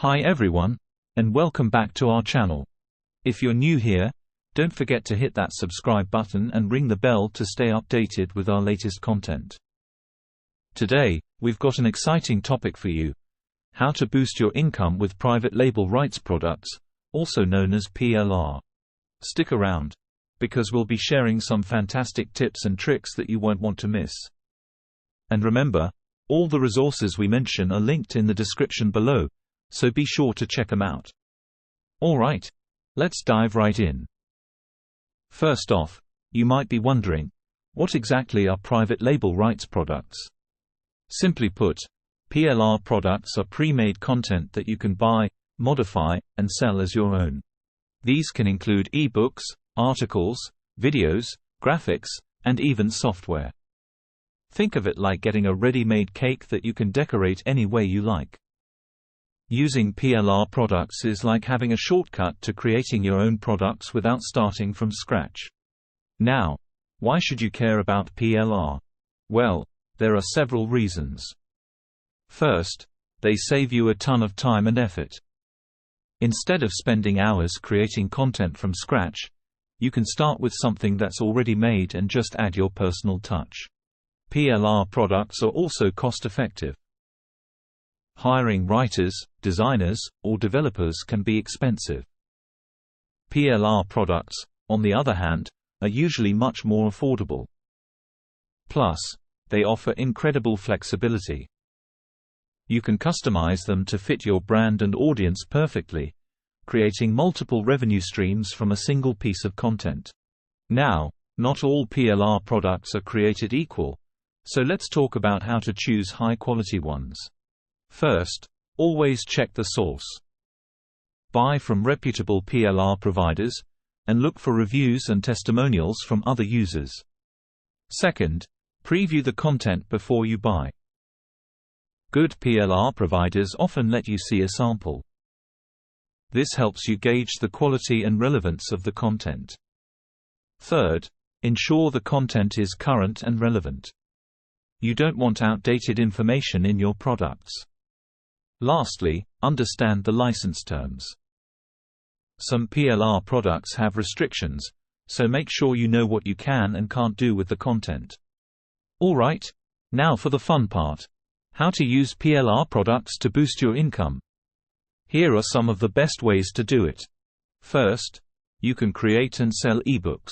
Hi everyone, and welcome back to our channel. If you're new here, don't forget to hit that subscribe button and ring the bell to stay updated with our latest content. Today, we've got an exciting topic for you: how to boost your income with private label rights products, also known as PLR. Stick around, because we'll be sharing some fantastic tips and tricks that you won't want to miss. And remember, all the resources we mention are linked in the description below, so be sure to check them out. Alright, let's dive right in. First off, you might be wondering, what exactly are private label rights products? Simply put, PLR products are pre-made content that you can buy, modify, and sell as your own. These can include ebooks, articles, videos, graphics, and even software. Think of it like getting a ready-made cake that you can decorate any way you like. Using PLR products is like having a shortcut to creating your own products without starting from scratch. Now, why should you care about PLR? Well, there are several reasons. First, they save you a ton of time and effort. Instead of spending hours creating content from scratch, you can start with something that's already made and just add your personal touch. PLR products are also cost-effective. Hiring writers, designers, or developers can be expensive. PLR products, on the other hand, are usually much more affordable. Plus, they offer incredible flexibility. You can customize them to fit your brand and audience perfectly, creating multiple revenue streams from a single piece of content. Now, not all PLR products are created equal, so let's talk about how to choose high-quality ones. First, always check the source. Buy from reputable PLR providers, and look for reviews and testimonials from other users. Second, preview the content before you buy. Good PLR providers often let you see a sample. This helps you gauge the quality and relevance of the content. Third, ensure the content is current and relevant. You don't want outdated information in your products. Lastly, understand the license terms. Some PLR products have restrictions, so make sure you know what you can and can't do with the content. Alright, now for the fun part: how to use PLR products to boost your income. Here are some of the best ways to do it. First, you can create and sell ebooks.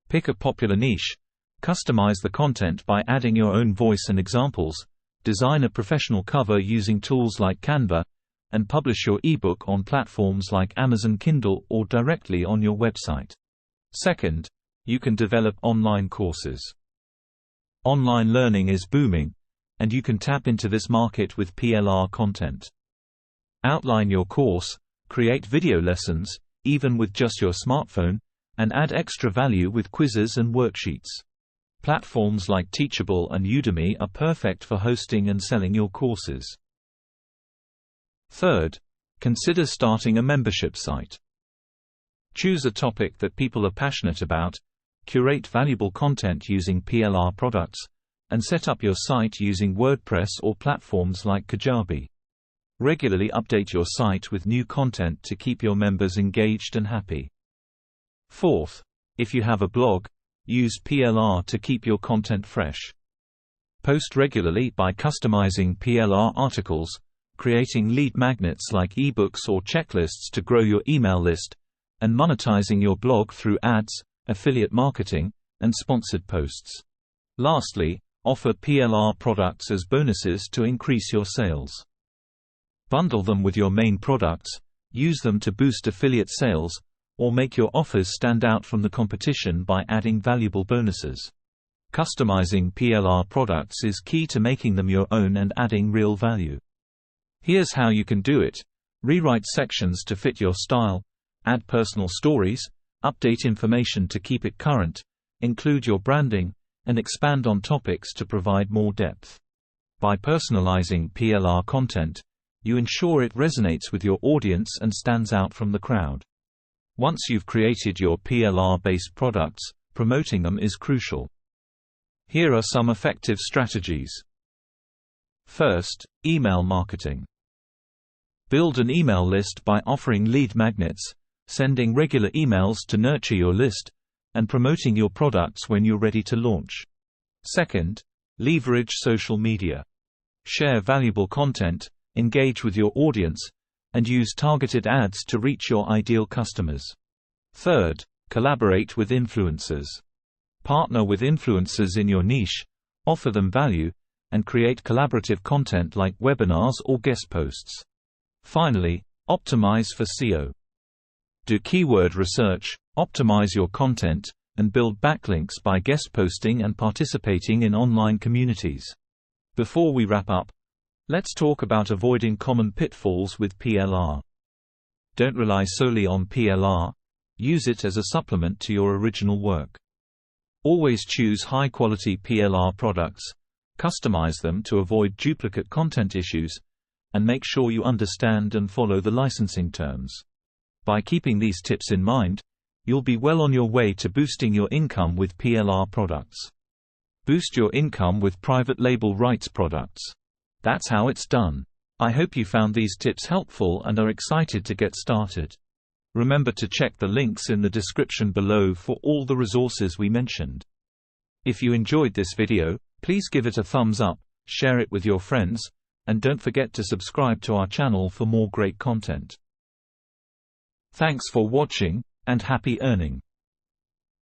Pick a popular niche, customize the content by adding your own voice and examples, design a professional cover using tools like Canva, and publish your ebook on platforms like Amazon Kindle or directly on your website. Second, you can develop online courses. Online learning is booming, and you can tap into this market with PLR content. Outline your course, create video lessons, even with just your smartphone, and add extra value with quizzes and worksheets. Platforms like Teachable and Udemy are perfect for hosting and selling your courses. Third, consider starting a membership site. Choose a topic that people are passionate about, curate valuable content using PLR products, and set up your site using WordPress or platforms like Kajabi. Regularly update your site with new content to keep your members engaged and happy. Fourth, if you have a blog, use PLR to keep your content fresh. Post regularly by customizing PLR articles, creating lead magnets like ebooks or checklists to grow your email list, and monetizing your blog through ads, affiliate marketing, and sponsored posts. Lastly, offer PLR products as bonuses to increase your sales. Bundle them with your main products, use them to boost affiliate sales, or make your offers stand out from the competition by adding valuable bonuses. Customizing PLR products is key to making them your own and adding real value. Here's how you can do it: rewrite sections to fit your style, add personal stories, update information to keep it current, include your branding, and expand on topics to provide more depth. By personalizing PLR content, you ensure it resonates with your audience and stands out from the crowd. Once you've created your PLR-based products, promoting them is crucial. Here are some effective strategies. First, email marketing. Build an email list by offering lead magnets, sending regular emails to nurture your list, and promoting your products when you're ready to launch. Second, leverage social media. Share valuable content, engage with your audience, and use targeted ads to reach your ideal customers. Third, collaborate with influencers. Partner with influencers in your niche, offer them value, and create collaborative content like webinars or guest posts. Finally, optimize for SEO. Do keyword research, optimize your content, and build backlinks by guest posting and participating in online communities. Before we wrap up, let's talk about avoiding common pitfalls with PLR. Don't rely solely on PLR, use it as a supplement to your original work. Always choose high-quality PLR products, customize them to avoid duplicate content issues, and make sure you understand and follow the licensing terms. By keeping these tips in mind, you'll be well on your way to boosting your income with PLR products. Boost your income with private label rights products. That's how it's done. I hope you found these tips helpful and are excited to get started. Remember to check the links in the description below for all the resources we mentioned. If you enjoyed this video, please give it a thumbs up, share it with your friends, and don't forget to subscribe to our channel for more great content. Thanks for watching, and happy earning!